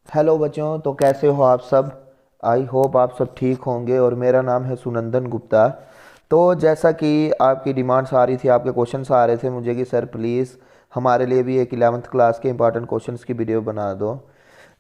Hello बच्चों, तो कैसे हो आप सब। आई होप आप सब ठीक होंगे और मेरा नाम है सुनंदन गुप्ता। तो जैसा कि आपकी डिमांड्स आ रही थी, आपके क्वेश्चंस आ रहे थे मुझे कि सर प्लीज़ हमारे लिए भी एक 11th क्लास के इंपॉर्टेंट क्वेश्चंस की वीडियो बना दो।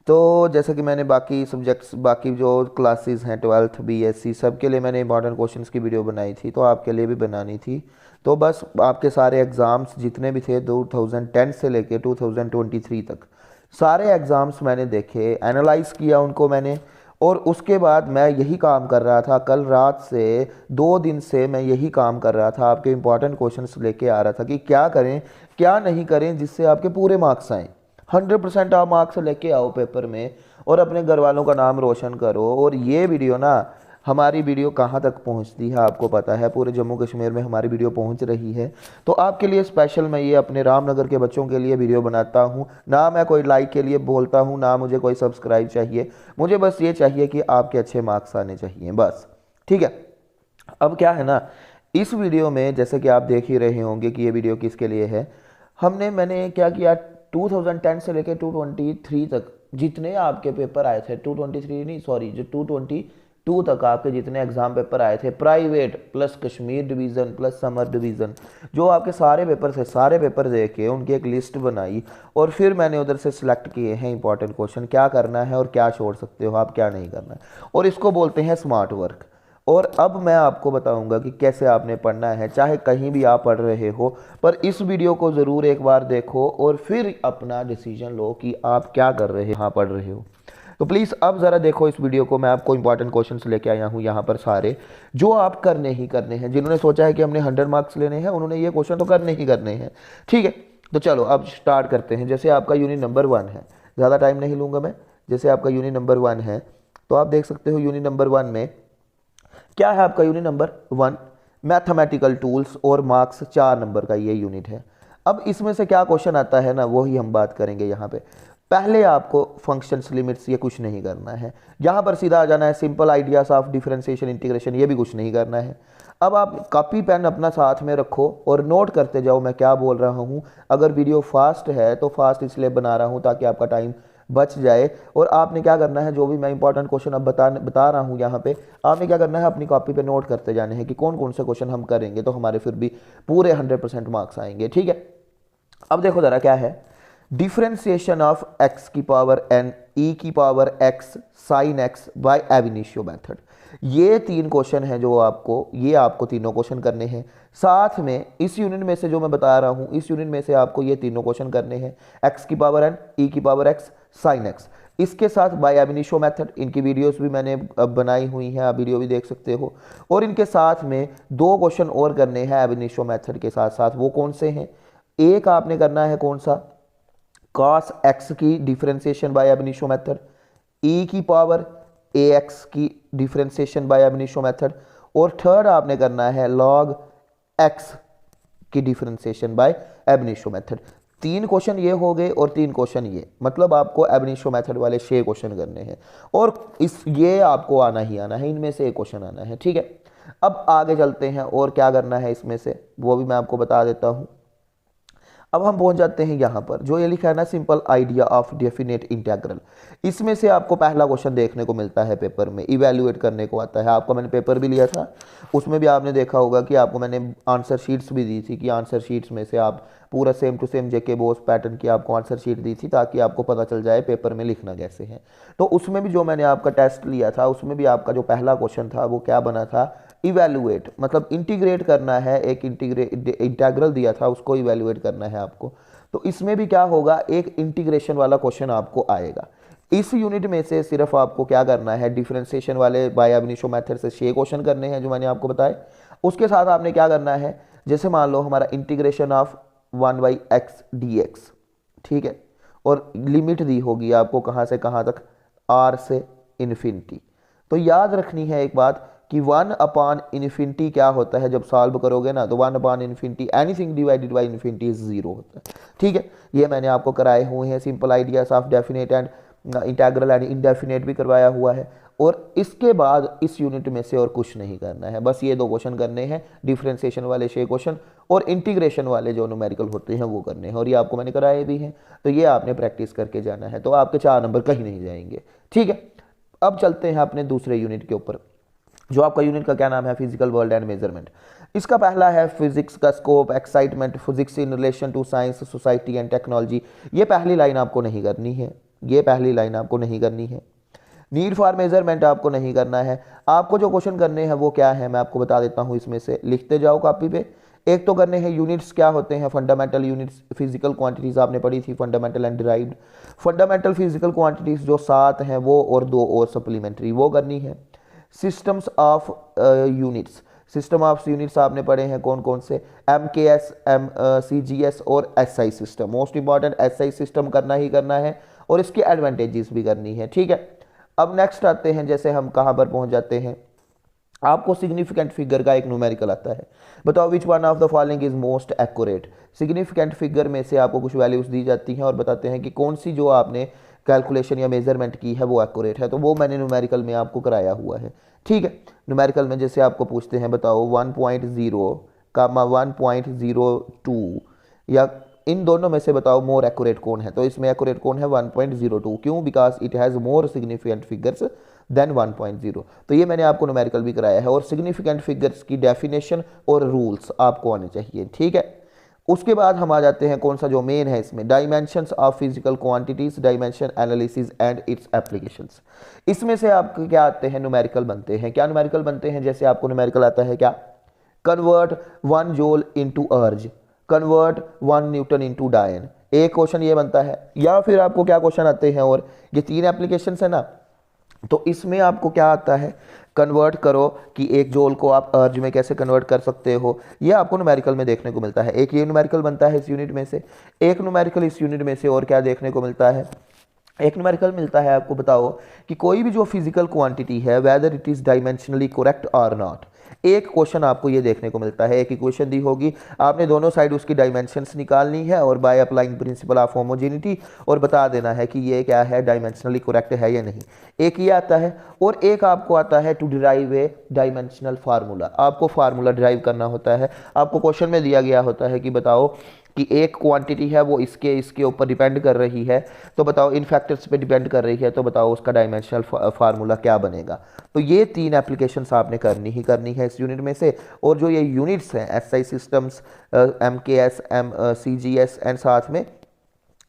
तो जैसा कि मैंने बाकी सब्जेक्ट्स, बाकी जो क्लासेस हैं 12th बीएससी सब के लिए मैंने इंपॉर्टेंट क्वेश्चंस की वीडियो बनाई थी, तो आपके लिए भी बनानी थी। तो बस आपके सारे एग्ज़ाम्स जितने भी थे 2010 से लेके 2023 तक सारे एग्ज़ाम्स मैंने देखे, एनालाइज किया उनको मैंने। और उसके बाद मैं यही काम कर रहा था, कल रात से 2 दिन से मैं यही काम कर रहा था, आपके इंपॉर्टेंट क्वेश्चंस लेके आ रहा था कि क्या करें क्या नहीं करें जिससे आपके पूरे मार्क्स आएँ। 100% आप मार्क्स लेके आओ पेपर में और अपने घर वालों का नाम रोशन करो। और ये वीडियो ना, हमारी वीडियो कहाँ तक पहुँचती है आपको पता है, पूरे जम्मू कश्मीर में हमारी वीडियो पहुँच रही है। तो आपके लिए स्पेशल मैं ये अपने रामनगर के बच्चों के लिए वीडियो बनाता हूँ। ना मैं कोई लाइक के लिए बोलता हूँ, ना मुझे कोई सब्सक्राइब चाहिए, मुझे बस ये चाहिए कि आपके अच्छे मार्क्स आने चाहिए बस। ठीक है। अब क्या है ना, इस वीडियो में जैसे कि आप देख ही रहे होंगे कि ये वीडियो किसके लिए है। मैंने क्या किया, 2010 से लेकर 223 तक जितने आपके पेपर आए थे, 223 नहीं सॉरी, जो 222 तक आपके जितने एग्जाम पेपर आए थे, private plus Kashmir division plus summer division, जो आपके सारे पेपर थे, सारे पेपर देख के उनकी एक लिस्ट बनाई। और फिर मैंने उधर से सिलेक्ट किए हैं इंपॉर्टेंट क्वेश्चन, क्या करना है और क्या छोड़ सकते हो आप, क्या नहीं करना है। और इसको बोलते हैं स्मार्ट वर्क। और अब मैं आपको बताऊंगा कि कैसे आपने पढ़ना है, चाहे कहीं भी आप पढ़ रहे हो, पर इस वीडियो को ज़रूर एक बार देखो और फिर अपना डिसीजन लो कि आप क्या कर रहे हो, हाँ पढ़ रहे हो। तो प्लीज़ अब ज़रा देखो इस वीडियो को, मैं आपको इंपॉर्टेंट क्वेश्चंस लेके आया हूँ यहाँ पर सारे, जो आप करने ही करने हैं। जिन्होंने सोचा है कि हमने 100 मार्क्स लेने हैं, उन्होंने ये क्वेश्चन तो करने ही करने हैं। ठीक है। तो चलो अब स्टार्ट करते हैं। जैसे आपका यूनिट नंबर 1 है, ज़्यादा टाइम नहीं लूँगा मैं। जैसे आपका यूनिट नंबर 1 है, तो आप देख सकते हो यूनिट नंबर 1 में क्या है। आपका यूनिट नंबर 1 मैथमेटिकल टूल्स और मार्क्स 4 नंबर का ये यूनिट है। अब इसमें से क्या क्वेश्चन आता है ना, वही हम बात करेंगे यहाँ पे। पहले आपको फंक्शंस, लिमिट्स ये कुछ नहीं करना है, यहाँ पर सीधा आ जाना है। Simple ideas of differentiation, integration, ये भी कुछ नहीं करना है। अब आप कॉपी पेन अपना साथ में रखो और नोट करते जाओ मैं क्या बोल रहा हूँ। अगर वीडियो फास्ट है तो फास्ट इसलिए बना रहा हूँ ताकि आपका टाइम बच जाए। और आपने क्या करना है, जो भी मैं इंपॉर्टेंट क्वेश्चन अब बता रहा हूँ यहाँ पे, आपने क्या करना है, अपनी कॉपी पे नोट करते जाने हैं कि कौन कौन से क्वेश्चन हम करेंगे, तो हमारे फिर भी पूरे 100% मार्क्स आएंगे। ठीक है। अब देखो ज़रा क्या है, डिफरेंशिएशन ऑफ एक्स की पावर एन ई की power x sine x by ab initio method. ये 3 क्वेश्चन हैं जो आपको तीनों क्वेश्चन करने हैं। साथ में इस यूनिट में से जो मैं बता रहा हूँ, इस यूनिट में से आपको ये तीनों क्वेश्चन करने हैं, एक्स की पावर एन, ई की पावर एक्स, साइन एक्स। इसके साथ बाय एब इनिशियो मेथड, इनकी वीडियोस भी मैंने अब बनाई हुई हैं, आप वीडियो भी देख सकते हो। और इनके साथ में 2 क्वेश्चन और करने हैं एब इनिशियो मेथड के साथ साथ। वो कौन से हैं, एक आपने करना है कौन सा, cos x की differentiation by ab initio method, e की पावर ax की differentiation by ab initio method, और थर्ड आपने करना है log x की differentiation by ab initio method. 3 question ये हो गए और 3 क्वेश्चन ये, मतलब आपको एब इनिशियो मेथड वाले 6 क्वेश्चन करने हैं। और इस ये आपको आना ही आना है, इनमें से एक क्वेश्चन आना है। ठीक है। अब आगे चलते हैं और क्या करना है इसमें से वो भी मैं आपको बता देता हूं। अब हम पहुंच जाते हैं यहाँ पर, जो ये लिखा है ना, simple idea of definite integral. इसमें से आपको पहला क्वेश्चन देखने को मिलता है पेपर में, इवैल्यूएट करने को आता है। आपका मैंने पेपर भी लिया था, उसमें भी आपने देखा होगा कि आपको मैंने आंसर शीट्स भी दी थी कि आंसर शीट्स में से आप पूरा same to same JK BOSE pattern की आपको आंसर शीट दी थी, ताकि आपको पता चल जाए पेपर में लिखना कैसे है। तो उसमें भी जो मैंने आपका टेस्ट लिया था, उसमें भी आपका जो पहला क्वेश्चन था वो क्या बना था, इवैल्यूएट, मतलब इंटीग्रेट करना है। एक इंटीग्रल दिया था, उसको इवैल्यूएट करना है आपको। तो इसमें भी क्या होगा, एक इंटीग्रेशन वाला क्वेश्चन आपको आएगा। इस यूनिट में से सिर्फ आपको क्या करना है, डिफरेंशिएशन वाले बाय एब इनिशियो मेथड से 6 क्वेश्चन करने हैं जो मैंने आपको बताए। उसके साथ आपने क्या करना है, जैसे मान लो हमारा इंटीग्रेशन ऑफ 1/x dx, ठीक है, और लिमिट दी होगी आपको कहाँ से कहाँ तक, r से इन्फिनिटी। तो याद रखनी है एक बात कि 1/इन्फिनिटी क्या होता है, जब सॉल्व करोगे ना तो 1/इन्फिनिटी anything divided by infinity is 0 होता है। ठीक है। ये मैंने आपको कराए हुए हैं, simple ideas of definite and integral and indefinite भी करवाया हुआ है। और इसके बाद इस यूनिट में से और कुछ नहीं करना है, बस ये दो क्वेश्चन करने हैं, डिफरेंशिएशन वाले 6 क्वेश्चन और इंटीग्रेशन वाले जो न्यूमेरिकल होते हैं वो करने हैं, और ये आपको मैंने कराए भी हैं, तो ये आपने प्रैक्टिस करके जाना है, तो आपके 4 नंबर कहीं नहीं जाएंगे। ठीक है, अब चलते हैं अपने दूसरे यूनिट के ऊपर, जो आपका यूनिट का क्या नाम है, फिजिकल वर्ल्ड एंड मेजरमेंट। इसका पहला है फिजिक्स का scope, excitement, physics in relation to science, society and technology. ये पहली लाइन आपको नहीं करनी है, ये पहली लाइन आपको नहीं करनी है। नीड फॉर मेजरमेंट आपको नहीं करना है। आपको जो क्वेश्चन करने हैं वो क्या है मैं आपको बता देता हूँ, इसमें से लिखते जाओ कॉपी पे। एक तो करने हैं यूनिट्स क्या होते हैं, फंडामेंटल यूनिट्स, फिजिकल क्वांटिटीज आपने पढ़ी थी, fundamental and derived. Fundamental physical quantities जो 7 हैं वो, और 2 और सप्लीमेंट्री वो करनी है। Systems of units, system of units आपने पढ़े हैं कौन कौन से, MKS, CGS और SI system. Most important SI system करना ही करना है, और इसकी एडवांटेजेस भी करनी है। ठीक है, अब नेक्स्ट आते हैं, जैसे हम कहाँ पर पहुँच जाते हैं, आपको सिग्निफिकेंट फिगर का एक न्यूमेरिकल आता है। बताओ which one of the following is most accurate. Significant figure में से आपको कुछ वैल्यूज दी जाती हैं और बताते हैं कि कौन सी जो आपने कैलकुलेशन या मेजरमेंट की है वो एक्यूरेट है, तो वो मैंने न्यूमेरिकल में आपको कराया हुआ है। ठीक है, न्यूमेरिकल में जैसे आपको पूछते हैं बताओ 1.0 कामा 1.02, या इन दोनों में से बताओ मोर एक्यूरेट कौन है, तो इसमें एक्यूरेट कौन है 1.02। क्यों? Because it has more significant figures than 1.0। तो ये मैंने आपको न्यूमेरिकल भी कराया है, और सिग्निफिकेंट फिगर्स की डेफिनेशन और रूल्स आपको आने चाहिए। ठीक है, उसके बाद हम आ जाते हैं कौन सा जो मेन है इसमें, dimensions of physical quantities, dimension analysis and it's applications. इसमें से आपके क्या आते हैं, न्यूमेरिकल बनते हैं। क्या न्यूमेरिकल बनते हैं? जैसे आपको न्यूमेरिकल आता है क्या, कन्वर्ट 1 जूल इनटू अर्ज, कन्वर्ट 1 न्यूटन इनटू डायन, एक क्वेश्चन ये बनता है। या फिर आपको क्या क्वेश्चन आते हैं, और ये 3 एप्लीकेशंस है ना, तो इसमें आपको क्या आता है, कन्वर्ट करो कि 1 जूल को आप अर्ज में कैसे कन्वर्ट कर सकते हो, ये आपको न्यूमेरिकल में देखने को मिलता है। एक ये न्यूमेरिकल बनता है इस यूनिट में से, एक न्यूमेरिकल इस यूनिट में से और क्या देखने को मिलता है, एक न्यूमेरिकल मिलता है आपको, बताओ कि कोई भी जो फिजिकल क्वांटिटी है whether it is dimensionally correct और नॉट। एक क्वेश्चन आपको ये देखने को मिलता है, एक इक्वेशन दी होगी, आपने दोनों साइड उसकी डायमेंशंस निकालनी है और by applying principle of homogeneity और बता देना है कि ये क्या है, डायमेंशनली करेक्ट है या नहीं। एक ये आता है, और एक आपको आता है to derive a dimensional formula. आपको फार्मूला डिराइव करना होता है, आपको क्वेश्चन में दिया गया होता है कि बताओ कि एक क्वांटिटी है वो इसके इसके ऊपर डिपेंड कर रही है, तो बताओ इन फैक्टर्स पे डिपेंड कर रही है, तो बताओ उसका डायमेंशनल फार्मूला क्या बनेगा। तो ये 3 एप्लीकेशंस आपने करनी ही करनी है इस यूनिट में से। और जो ये यूनिट्स हैं SI systems, MKS, CGS and साथ में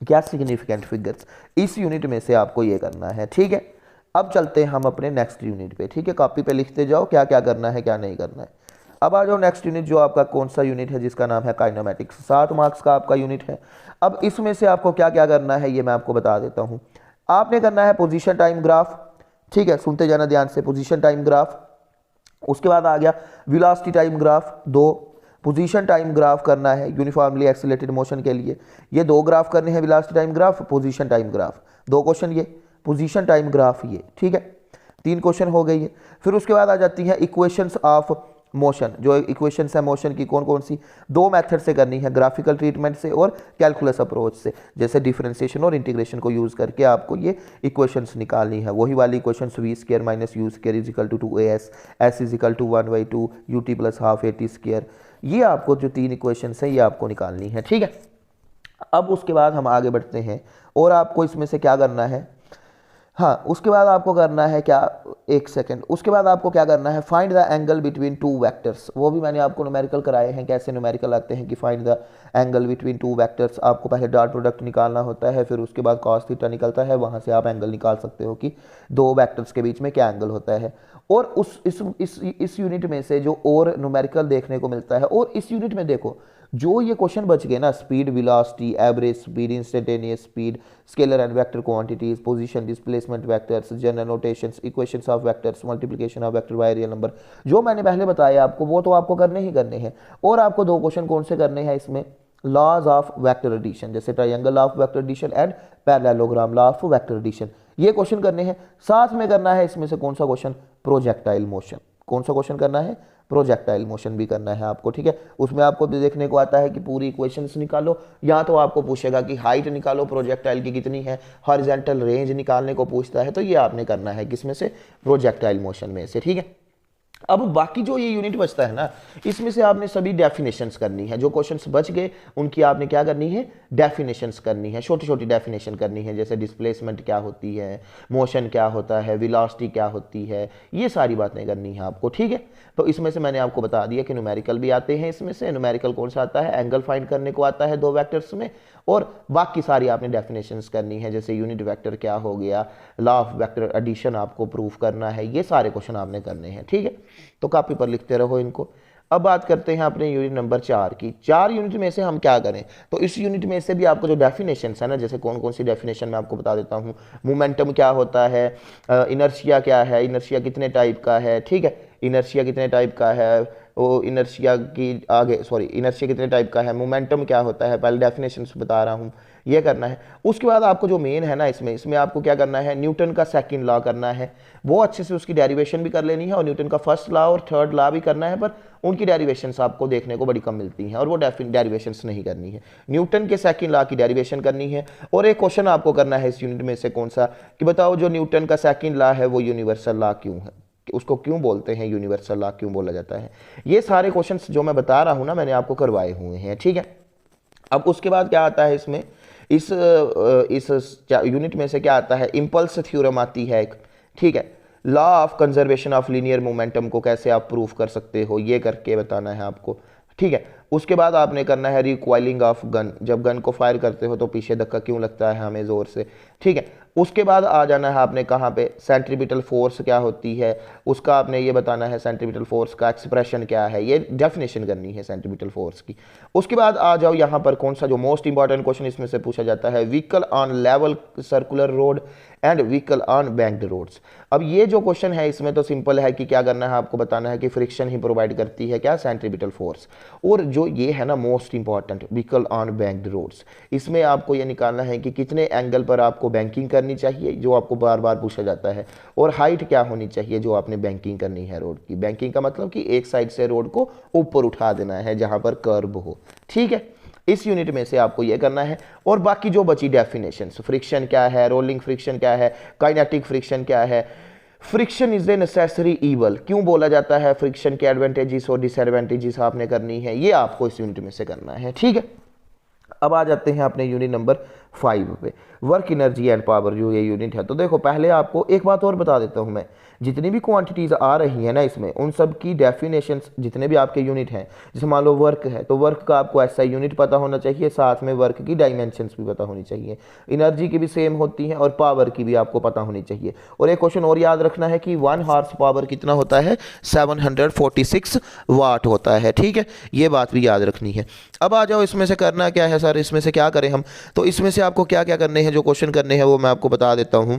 क्या सिग्निफिकेंट फिगर्स, इस यूनिट में से आपको ये करना है। ठीक है, अब चलते हैं हम अपने नेक्स्ट यूनिट पे। ठीक है, कॉपी पे लिखते जाओ क्या क्या करना है क्या नहीं करना है। अब आ जाओ नेक्स्ट यूनिट, जो आपका कौन सा यूनिट है, जिसका नाम है काइनेमेटिक्स। 7 मार्क्स का आपका यूनिट है। अब इसमें से आपको क्या क्या करना है ये मैं आपको बता देता हूँ। आपने करना है पोजीशन टाइम ग्राफ। ठीक है, सुनते जाना ध्यान से, पोजीशन टाइम ग्राफ। उसके बाद आ गया velocity time graph, 2 position time graph करना है यूनिफॉर्मली एक्सीलरेटेड मोशन के लिए। ये 2 ग्राफ करने हैं, velocity time graph, position time graph, 2 question ये, पोजीशन टाइम ग्राफ ये। ठीक है, 3 क्वेश्चन हो गई है। फिर उसके बाद आ जाती है इक्वेशंस ऑफ मोशन। जो इक्वेशंस है मोशन की कौन कौन सी, 2 मेथड से करनी है, ग्राफिकल ट्रीटमेंट से और कैलकुलस अप्रोच से। जैसे डिफरेंशिएशन और इंटीग्रेशन को यूज़ करके आपको ये इक्वेशंस निकालनी है, वही वाली equations v² minus u² is equal to 2as, s is equal to 1/2 ut plus half at²। ये आपको जो 3 इक्वेशंस हैं ये आपको निकालनी है। ठीक है, अब उसके बाद हम आगे बढ़ते हैं, और आपको इसमें से क्या करना है, हाँ उसके बाद आपको करना है क्या, एक सेकंड, उसके बाद आपको क्या करना है, find the angle between 2 vectors. वो भी मैंने आपको न्यूमेरिकल कराए हैं, कैसे न्यूमेरिकल आते हैं कि find the angle between 2 vectors. आपको पहले डॉट प्रोडक्ट निकालना होता है, फिर उसके बाद cos थीटा निकलता है, वहाँ से आप एंगल निकाल सकते हो कि 2 वेक्टर्स के बीच में क्या एंगल होता है। और उस इस यूनिट में से जो और न्यूमेरिकल देखने को मिलता है, और इस यूनिट में देखो जो ये क्वेश्चन बच गए ना, speed, velocity, average speed, instantaneous speed, scalar and vector quantities, position, displacement vectors, general notations, equations of vectors, multiplication of vector by real number, जो मैंने पहले बताया आपको वो तो आपको करने ही करने हैं। और आपको 2 क्वेश्चन कौन से करने हैं इसमें, लॉज ऑफ वेक्टर एडिशन, जैसे triangle of vector addition and parallelogram law of vector addition, ये क्वेश्चन करने हैं। साथ में करना है इसमें से कौन सा क्वेश्चन, प्रोजेक्टाइल मोशन। कौन सा क्वेश्चन करना है, प्रोजेक्टाइल मोशन भी करना है आपको, ठीक है। उसमें आपको भी देखने को आता है कि पूरी इक्वेशंस निकालो, या तो आपको पूछेगा कि हाइट निकालो प्रोजेक्टाइल की कितनी है, हॉरिजॉन्टल रेंज निकालने को पूछता है, तो ये आपने करना है किसमें से, प्रोजेक्टाइल मोशन में से, ठीक है। अब बाकी जो ये यूनिट बचता है ना, इसमें से आपने सभी डेफिनेशंस करनी है, जो क्वेश्चंस बच गए उनकी आपने क्या करनी है, डेफिनेशंस करनी है, छोटी छोटी डेफिनेशन करनी है, जैसे डिस्प्लेसमेंट क्या होती है, मोशन क्या होता है, वेलोसिटी क्या होती है, ये सारी बातें करनी है आपको, ठीक है। तो इसमें से मैंने आपको बता दिया कि न्यूमेरिकल भी आते हैं, इसमें से न्यूमेरिकल कौन सा आता है, एंगल फाइंड करने को आता है दो वेक्टर्स में, और बाकी सारी आपने डेफिनेशंस करनी है, जैसे यूनिट वेक्टर क्या हो गया, लॉ ऑफ वेक्टर एडिशन आपको प्रूफ करना है, ये सारे क्वेश्चन आपने करने हैं, ठीक है। तो कॉपी पर लिखते रहो इनको। अब बात करते हैं अपने यूनिट नंबर 4 की। 4 यूनिट में से हम क्या करें, तो इस यूनिट में से भी आपको जो डेफिनेशन है ना, जैसे कौन कौन सी डेफिनेशन मैं आपको बता देता हूँ। मोमेंटम क्या होता है, इनर्शिया क्या है, इनर्शिया कितने टाइप का है, ठीक है, इनर्शिया कितने टाइप का है, वो इनर्शिया की आगे सॉरी इनर्शिया कितने टाइप का है, मोमेंटम क्या होता है, पहले डेफिनेशन बता रहा हूँ, ये करना है। उसके बाद आपको जो मेन है ना, इसमें आपको क्या करना है, न्यूटन का सेकंड लॉ करना है, वो अच्छे से उसकी डेरिवेशन भी कर लेनी है, और न्यूटन का फर्स्ट लॉ और थर्ड लॉ भी करना है, पर उनकी डेरिवेशंस आपको देखने को बड़ी कम मिलती हैं, और वो डेरिवेशंस नहीं करनी है, न्यूटन के सेकंड लॉ की डेरिवेशन करनी है। और एक क्वेश्चन आपको करना है इस यूनिट में से कौन सा, कि बताओ जो न्यूटन का सेकंड लॉ है वो यूनिवर्सल लॉ क्यों है, उसको क्यों बोलते हैं, यूनिवर्सल लॉ क्यों बोला जाता है। ये सारे क्वेश्चंस जो मैं बता रहा हूं ना, मैंने आपको करवाए हुए हैं, ठीक है। अब उसके बाद क्या आता है इसमें, इस यूनिट में से क्या आता है, इंपल्स थ्योरम आती है एक, ठीक है। Law of conservation of linear momentum को कैसे आप प्रूफ कर सकते हो, ये करके बताना है आपको, ठीक है। उसके बाद आपने करना है रिकॉइलिंग ऑफ गन, जब गन को फायर करते हो तो पीछे धक्का क्यों लगता है हमें जोर से, ठीक है। उसके बाद आ जाना है आपने कहाँ पे, सेंट्रीपिटल फोर्स क्या होती है, उसका आपने ये बताना है, सेंट्रीपिटल फोर्स का एक्सप्रेशन क्या है, ये डेफिनेशन करनी है सेंट्रीपिटल फोर्स की। उसके बाद आ जाओ यहाँ पर कौन सा जो मोस्ट इंपॉर्टेंट क्वेश्चन इसमें से पूछा जाता है, vehicle on level circular road and vehicle on banked roads. अब ये जो क्वेश्चन है इसमें तो सिंपल है कि क्या करना है, आपको बताना है कि फ्रिक्शन ही प्रोवाइड करती है क्या, सेंट्रीपिटल फोर्स। और जो ये है ना most important, vehicle on banked roads, इसमें आपको ये निकालना है कि कितने एंगल पर आपको बैंकिंग करनी चाहिए, जो आपको बार बार पूछा जाता है, और हाइट क्या होनी चाहिए जो आपने बैंकिंग करनी है रोड की। बैंकिंग का मतलब कि एक साइड से रोड को ऊपर उठा देना है जहां पर कर्व हो, ठीक है। इस यूनिट में से आपको यह करना है। और बाकी जो बची डेफिनेशंस, फ्रिक्शन क्या है, रोलिंग फ्रिक्शन क्या है, काइनेटिक फ्रिक्शन क्या है, friction is a necessary evil, क्यों बोला जाता है, फ्रिक्शन के एडवांटेजेस और डिसएडवांटेजेस आपने करनी है, ये आपको इस यूनिट में से करना है, ठीक है। अब आ जाते हैं अपने यूनिट नंबर 5 पे, वर्क एनर्जी एंड पावर, जो ये यूनिट है। तो देखो पहले आपको एक बात और बता देता हूं मैं, जितनी भी क्वांटिटीज आ रही है ना इसमें, उन सब की डेफिनेशंस जितने भी आपके यूनिट हैं, जैसे मान लो वर्क है तो वर्क का आपको ऐसा यूनिट पता होना चाहिए, साथ में वर्क की डायमेंशंस भी पता होनी चाहिए, एनर्जी की भी सेम होती है और पावर की भी आपको पता होनी चाहिए। और एक क्वेश्चन और याद रखना है कि 1 हॉर्स पावर कितना होता है, 746 वाट होता है, ठीक है, ये बात भी याद रखनी है। अब आ जाओ इसमें से करना क्या है सर, इसमें से क्या करें हम, तो इसमें से आपको क्या क्या करने हैं, जो क्वेश्चन करने हैं वो मैं आपको बता देता हूं।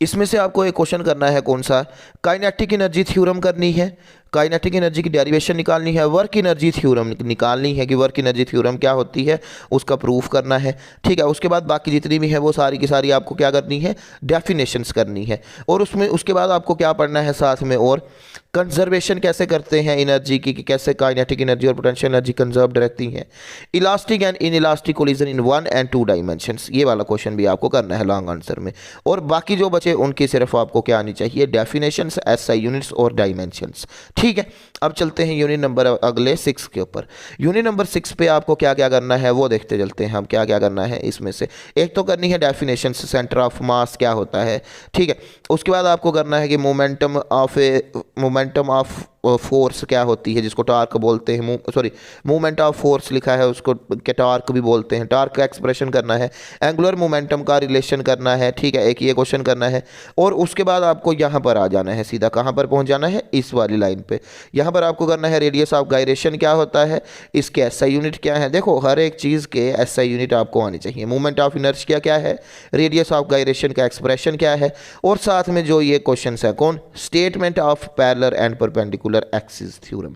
इसमें से आपको एक क्वेश्चन करना है कौन सा, काइनेटिक एनर्जी थ्योरम करनी है, काइनेटिक एनर्जी की डेरिवेशन निकालनी है, वर्क एनर्जी थ्योरम निकालनी है कि वर्क एनर्जी थ्योरम क्या होती है, उसका प्रूफ करना है, ठीक है। उसके बाद बाकी जितनी भी है वो सारी की सारी आपको क्या करनी है, डेफिनेशंस करनी है। और उसमें उसके बाद आपको क्या पढ़ना है साथ में, और कंजर्वेशन कैसे करते हैं एनर्जी की, कि कैसे काइनेटिक एनर्जी और पोटेंशियल एनर्जी कंजर्व्ड रहती हैं, elastic and in elastic collision in 1 and 2 dimensions, ये वाला क्वेश्चन भी आपको करना है लॉन्ग आंसर में। और बाकी जो बचे उनकी सिर्फ आपको क्या आनी चाहिए, डेफिनेशंस, एसआई यूनिट्स और डायमेंशंस, ठीक है। अब चलते हैं यूनिट नंबर अगले 6 के ऊपर। यूनिट नंबर 6 पे आपको क्या क्या करना है वो देखते चलते हैं हम, क्या क्या करना है इसमें से। एक तो करनी है डेफिनेशंस, सेंटर ऑफ मास क्या होता है, ठीक है। उसके बाद आपको करना है कि मोमेंटम ऑफ फोर्स क्या होती है, जिसको टार्क बोलते हैं, सॉरी मूवमेंट ऑफ फोर्स लिखा है उसको क्या टार्क भी बोलते हैं, टार्क का एक्सप्रेशन करना है, एंगुलर मोमेंटम का रिलेशन करना है, ठीक है, एक ये क्वेश्चन करना है। और उसके बाद आपको यहाँ पर आ जाना है, सीधा कहाँ पर पहुँच जाना है, इस वाली लाइन पे। यहाँ पर आपको करना है रेडियस ऑफ गायरेशन क्या होता है, इसके एसआई यूनिट क्या है। देखो हर एक चीज़ के एसआई यूनिट आपको आनी चाहिए। मूवमेंट ऑफ इनर्शिया क्या है, रेडियस ऑफ गायरेशन का एक्सप्रेशन क्या है, और साथ में जो ये क्वेश्चन है कौन, statement of parallel and perpendicular axis theorem.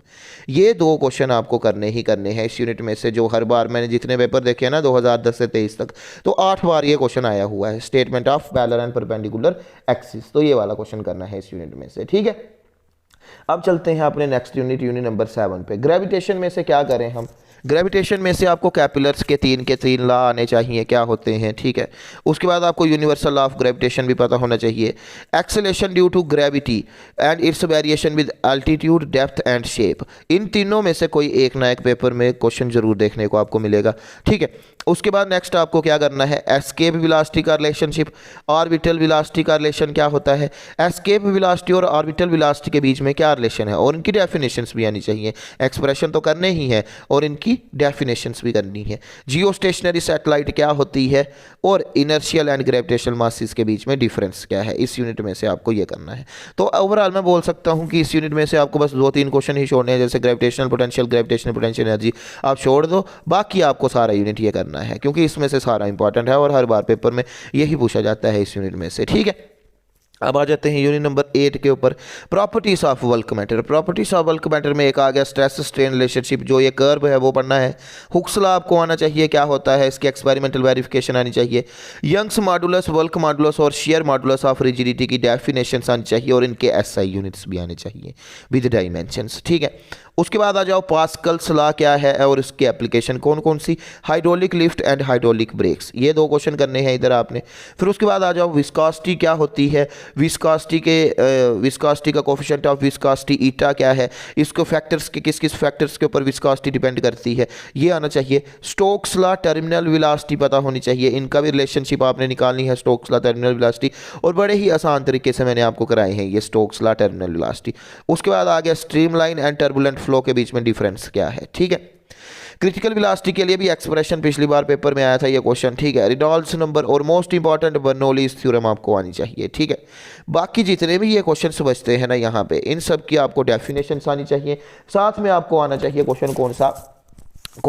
ये दो क्वेश्चन आपको करने ही करने हैं इस यूनिट में से, जो हर बार मैंने जितने पेपर देखे हैं ना 2010 से 23 तक, तो 8 बार ये क्वेश्चन आया हुआ है, statement of parallel and perpendicular axis. तो ये वाला क्वेश्चन करना है इस यूनिट में से, ठीक है। अब चलते हैं अपने नेक्स्ट यूनिट नंबर 7 पे। ग्रेविटेशन में से क्या करें हम? ग्रेविटेशन में से आपको कैपिलर्स के तीन लॉ आने चाहिए, क्या होते हैं, ठीक है। उसके बाद आपको यूनिवर्सल लॉ ऑफ ग्रेविटेशन भी पता होना चाहिए। Acceleration due to gravity and its variation with altitude, depth and shape. इन तीनों में से कोई एक ना एक पेपर में क्वेश्चन जरूर देखने को आपको मिलेगा, ठीक है। उसके बाद नेक्स्ट आपको क्या करना है? एस्केप वेलोसिटी का रिलेशनशिप, ऑर्बिटल वेलोसिटी का रिलेशन क्या होता है, एस्केप वेलोसिटी और ऑर्बिटल वेलोसिटी के बीच में क्या रिलेशन है, और इनकी डेफिनेशंस भी आनी चाहिए। एक्सप्रेशन तो करने ही है और इनकी डेफिनेशंस भी करनी है। जियो स्टेशनरी सैटेलाइट क्या होती है, और इनर्शियल एंड ग्रेविटेशनल मासेस के बीच में डिफरेंस क्या है, इस यूनिट में से आपको ये करना है। तो ओवरऑल मैं बोल सकता हूं कि इस यूनिट में से आपको बस 2-3 क्वेश्चन ही छोड़ने हैं, जैसे ग्रेविटेशनल पोटेंशियल एनर्जी आप छोड़ दो, बाकी आपको सारा यूनिट ये करना है, क्योंकि इसमें से सारा इंपॉर्टेंट है और हर बार पेपर में यही पूछा जाता है इस यूनिट में से, ठीक है। अब आ जाते हैं यूनिट नंबर 8 के ऊपर, properties of bulk matter. Properties of bulk matter में एक आ गया स्ट्रेस स्ट्रेन रिलेशनशिप, जो ये कर्व है वो पढ़ना है। हुक्स लॉ आपको आना चाहिए, क्या होता है, इसकी एक्सपेरिमेंटल वेरिफिकेशन आनी चाहिए। यंग्स मॉडुलस, बल्क मॉडुलस और शेयर मॉडुलस ऑफ रिजिडिटी की डेफिनेशंस आनी चाहिए, और इनके एसआई यूनिट्स भी आने चाहिए विद डायमेंशंस, ठीक है। उसके बाद आ जाओ पास्कल्स लॉ क्या है और इसकी एप्लीकेशन कौन कौन सी, hydraulic lift and hydraulic brakes, ये 2 क्वेश्चन करने हैं इधर आपने। फिर उसके बाद आ जाओ विस्कोसिटी क्या होती है, विस्कोसिटी का कोफिशिएंट ऑफ विस्कोसिटी ईटा क्या है, इसको फैक्टर्स के किस फैक्टर्स के ऊपर विस्कोसिटी डिपेंड करती है, ये आना चाहिए। स्टोक्स लॉ, टर्मिनल वेलोसिटी पता होनी चाहिए, इनका भी रिलेशनशिप आपने निकालनी है, स्टोक्स लॉ टर्मिनल वेलोसिटी, और बड़े ही आसान तरीके से मैंने आपको कराए हैं ये स्टोक्स लॉ टर्मिनल वेलोसिटी। उसके बाद आ गया स्ट्रीमलाइन एंड टर्बुलेंट फ्लो के बीच में डिफरेंस क्या है, ठीक है। क्रिटिकल वेलोसिटी के लिए भी एक्सप्रेशन पिछली बार पेपर में आया था ये क्वेश्चन, ठीक है। रेनॉल्ड्स नंबर और मोस्ट इंपॉर्टेंट बर्नौलीज थ्योरम आपको आनी चाहिए, ठीक है। बाकी जितने भी ये क्वेश्चन बचते हैं ना यहाँ पे, इन सब की आपको डेफिनेशंस आनी चाहिए। साथ में आपको आना चाहिए क्वेश्चन कौन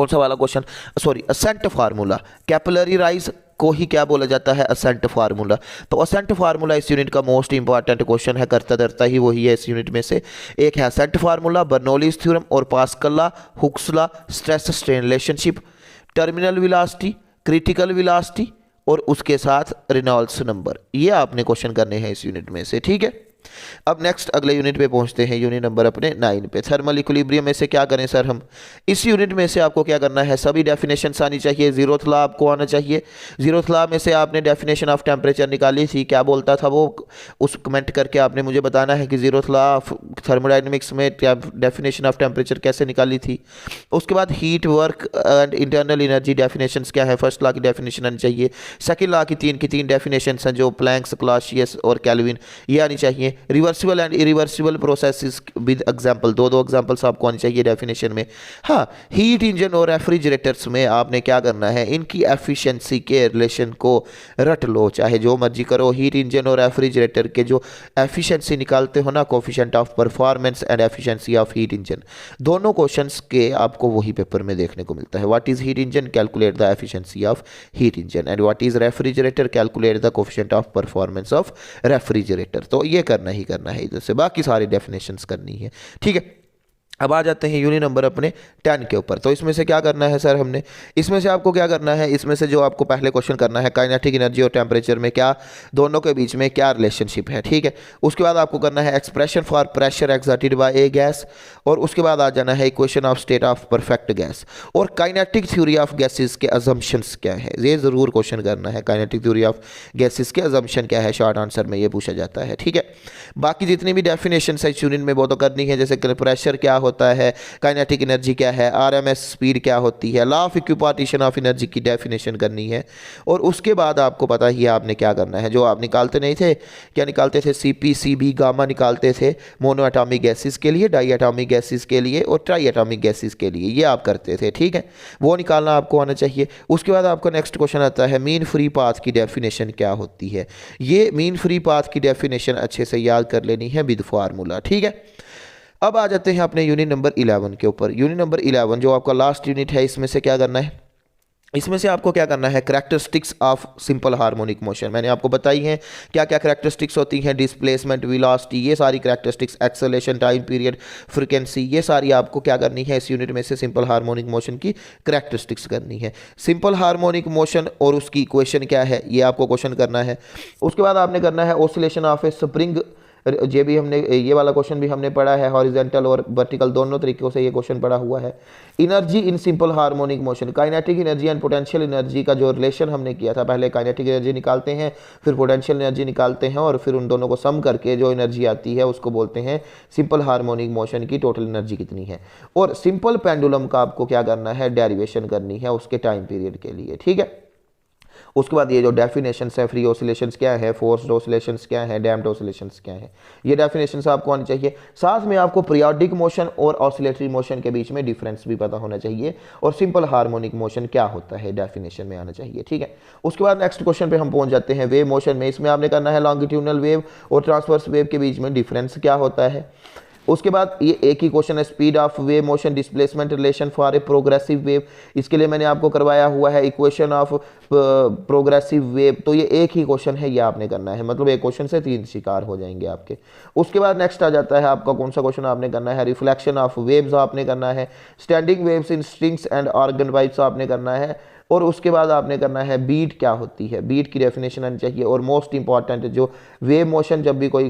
सा वाला question, sorry, ascent formula. Capillary rise को ही क्या बोला जाता है, असेंट फार्मूला। तो असेंट फार्मूला इस यूनिट का मोस्ट इंपॉर्टेंट क्वेश्चन है, करता धरता ही वही है इस यूनिट में से। एक है असेंट फार्मूला, बर्नौलीज थ्योरम और pascal law, Hooke's law, stress strain relationship, terminal velocity, critical velocity और उसके साथ रेनॉल्ड्स नंबर। ये आपने क्वेश्चन करने हैं इस यूनिट में से, ठीक है। अब नेक्स्ट अगले यूनिट पे पहुंचते हैं, यूनिट नंबर अपने 9 पे। थर्मल इक्विलिब्रियम में से क्या करें सर हम? इस यूनिट में से आपको क्या करना है, सभी डेफिनेशंस आनी चाहिए। जीरोथ लॉ आपको आना चाहिए। जीरोथ लॉ में से आपने डेफिनेशन ऑफ टेम्परेचर निकाली थी, क्या बोलता था वो, उस कमेंट करके आपने मुझे बताना है कि जीरोथ लॉ ऑफ थर्मोडाइनमिक्स में डेफिनेशन ऑफ टेम्परेचर कैसे निकाली थी। उसके बाद heat, work and internal energy definitions क्या है, फर्स्ट लॉ की डेफिनेशन आनी चाहिए। सेकेंड लॉ की तीन डेफिनेशंस हैं, जो प्लैंक्स, क्लॉसियस और कैल्विन, ये आनी चाहिए। Reversible and irreversible processes with example, दो एग्जांपल्स आपको आनी चाहिए डेफिनेशन में। हाँ, हीट इंजन और रेफ्रिजरेटर्स में आपने क्या करना है, इनकी एफिशिएंसी के रिलेशन को रट लो, चाहे जो मर्जी करो। हीट इंजन और रेफ्रिजरेटर के जो एफिशिएंसी निकालते हो ना, coefficient of performance and efficiency of heat engine, दोनों क्वेश्चंस के आपको वही पेपर में देखने को मिलता है। What is heat engine, calculate the efficiency of heat engine, and what is refrigerator, calculate the coefficient of performance of refrigerator. तो ये करना है इधर से, बाकी सारी डेफिनेशंस करनी है, ठीक है। अब आ जाते हैं यूनिट नंबर अपने 10 के ऊपर। तो इसमें से क्या करना है सर हमने, इसमें से आपको क्या करना है, इसमें से जो आपको पहले क्वेश्चन करना है, काइनेटिक एनर्जी और टेम्परेचर में क्या, दोनों के बीच में क्या रिलेशनशिप है, ठीक है। उसके बाद आपको करना है expression for pressure exerted by A gas, और उसके बाद आ जाना है equation of state of perfect gas, और काइनेटिक थ्योरी ऑफ गैसेस के अजम्पशंस क्या है, ये जरूर क्वेश्चन करना है। काइनेटिक थ्योरी ऑफ गैसेस के अजम्पशन क्या है, शॉर्ट आंसर में ये पूछा जाता है, ठीक है। बाकी जितनी भी डेफिनेशन है इस यूनिट में वो तो करनी है, जैसे प्रेशर क्या होता है, काइनेटिक एनर्जी क्या है, आरएमएस स्पीड क्या होती है, law of equipartition of energy की डेफिनेशन करनी है। और उसके बाद आपको पता ही है आपने क्या करना है, जो आप निकालते नहीं थे, क्या निकालते थे, सीपी, सीबी, गामा निकालते थे मोनो एटॉमिक गैसेस के लिए, डाई एटॉमिक गैसेस के लिए और ट्राई एटॉमिक गैसेस के लिए, ये आप करते थे, ठीक है। वो निकालना आपको आना चाहिए। उसके बाद आपका नेक्स्ट क्वेश्चन आता है मीन फ्री पाथ की डेफिनेशन क्या होती है। ये मीन फ्री पाथ की डेफिनेशन अच्छे से याद कर लेनी है विद फार्मूला, ठीक है। अब आ जाते हैं अपने यूनिट नंबर 11 के ऊपर। यूनिट नंबर 11 जो आपका लास्ट यूनिट है, इसमें से क्या करना है, इसमें से आपको क्या करना है, characteristics of simple harmonic motion. मैंने आपको बताई हैं क्या क्या करैक्टरिस्टिक्स होती हैं, डिस्प्लेसमेंट, वेलोसिटी, ये सारी characteristics, acceleration, time period, frequency, ये सारी आपको क्या करनी है, इस यूनिट में से सिंपल हार्मोनिक मोशन की करैक्टरिस्टिक्स करनी है। सिंपल हार्मोनिक मोशन और उसकी इक्वेशन क्या है, ये आपको क्वेश्चन करना है। उसके बाद आपने करना है ऑसिलेशन ऑफ ए स्प्रिंग ये भी हमने, ये वाला क्वेश्चन भी हमने पढ़ा है, हॉरिजेंटल और वर्टिकल दोनों तरीकों से ये क्वेश्चन पढ़ा हुआ है। Energy in simple harmonic motion, kinetic energy and potential energy का जो रिलेशन हमने किया था, पहले काइनेटिक एनर्जी निकालते हैं, फिर पोटेंशियल एनर्जी निकालते हैं, और फिर उन दोनों को सम करके जो एनर्जी आती है उसको बोलते हैं सिंपल हार्मोनिक मोशन की टोटल एनर्जी कितनी है। और सिंपल पेंडुलम का आपको क्या करना है, डेरिवेशन करनी है उसके टाइम पीरियड के लिए, ठीक है। उसके बाद ये जो डेफिनेशंस है, फ्री ऑसिलेशंस क्या है, फोर्स्ड ऑसिलेशंस क्या है, डैम्प्ड ऑसिलेशंस क्या है, ये डेफिनेशंस आपको आनी चाहिए। साथ में आपको पीरियोडिक मोशन और ऑसिलेटरी मोशन के बीच में डिफरेंस भी पता होना चाहिए, और सिंपल हार्मोनिक मोशन क्या होता है डेफिनेशन में आना चाहिए, ठीक है। उसके बाद नेक्स्ट क्वेश्चन पे हम पहुंच जाते हैं वेव मोशन में। इसमें आपने करना है लॉन्गिट्यूडनल वेव और ट्रांसवर्स वेव के बीच में डिफरेंस क्या होता है। उसके बाद ये एक ही क्वेश्चन है, speed of wave motion displacement relation for a progressive wave. इसके लिए मैंने आपको करवाया हुआ है इक्वेशन ऑफ प्रोग्रेसिव वेव, तो ये एक ही क्वेश्चन है, ये आपने करना है, मतलब एक क्वेश्चन से 3 शिकार हो जाएंगे आपके। उसके बाद नेक्स्ट आ जाता है आपका कौन सा क्वेश्चन आपने करना है, रिफ्लेक्शन ऑफ वेव्स आपने करना है, standing waves in strings and organ pipes आपने करना है, और उसके बाद आपने करना है बीट क्या होती है, बीट की डेफिनेशन आनी चाहिए। और मोस्ट इंपॉर्टेंट जो वेव मोशन, जब भी कोई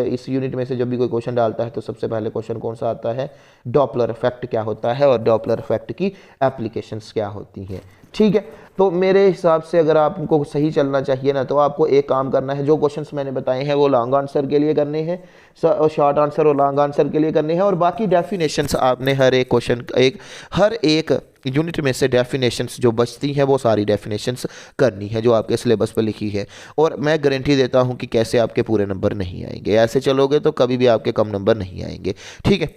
इस यूनिट में से जब भी कोई क्वेश्चन डालता है तो सबसे पहले क्वेश्चन कौन सा आता है, डॉपलर इफेक्ट क्या होता है और डॉपलर इफेक्ट की एप्लीकेशंस क्या होती हैं, ठीक है। तो मेरे हिसाब से अगर आपको सही चलना चाहिए ना, तो आपको एक काम करना है, जो क्वेश्चंस मैंने बताए हैं वो लॉन्ग आंसर के लिए करने हैं, शॉर्ट आंसर और लॉन्ग आंसर के लिए करने हैं, और बाकी डेफिनेशंस आपने हर एक क्वेश्चन हर एक यूनिट में से डेफिनेशंस जो बचती हैं वो सारी डेफिनेशंस करनी है जो आपके सिलेबस पर लिखी है। और मैं गारंटी देता हूं कि कैसे आपके पूरे नंबर नहीं आएंगे, ऐसे चलोगे तो कभी भी आपके कम नंबर नहीं आएंगे, ठीक है।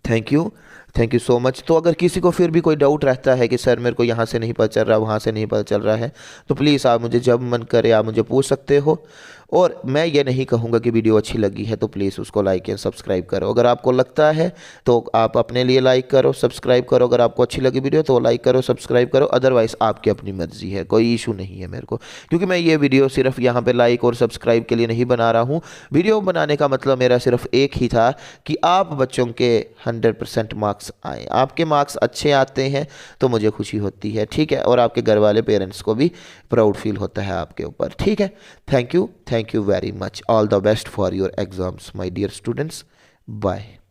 Thank you so much. तो अगर किसी को फिर भी कोई डाउट रहता है कि सर मेरे को यहाँ से नहीं पता चल रहा, वहाँ से नहीं पता चल रहा है, तो प्लीज़ आप मुझे जब मन करे आप मुझे पूछ सकते हो। और मैं ये नहीं कहूँगा कि वीडियो अच्छी लगी है तो प्लीज़ उसको लाइक एंड सब्सक्राइब करो। अगर आपको लगता है तो आप अपने लिए लाइक करो, सब्सक्राइब करो। अगर आपको अच्छी लगी वीडियो तो लाइक करो, सब्सक्राइब करो, अदरवाइज़ आपकी अपनी मर्जी है, कोई इशू नहीं है मेरे को, क्योंकि मैं ये वीडियो सिर्फ यहाँ पे लाइक और सब्सक्राइब के लिए नहीं बना रहा हूँ। वीडियो बनाने का मतलब मेरा सिर्फ एक ही था कि आप बच्चों के 100% मार्क्स आए। आपके मार्क्स अच्छे आते हैं तो मुझे खुशी होती है, ठीक है, और आपके घर वाले पेरेंट्स को भी प्राउड फील होता है आपके ऊपर, ठीक है। Thank you very much. All the best for your exams, my dear students. Bye.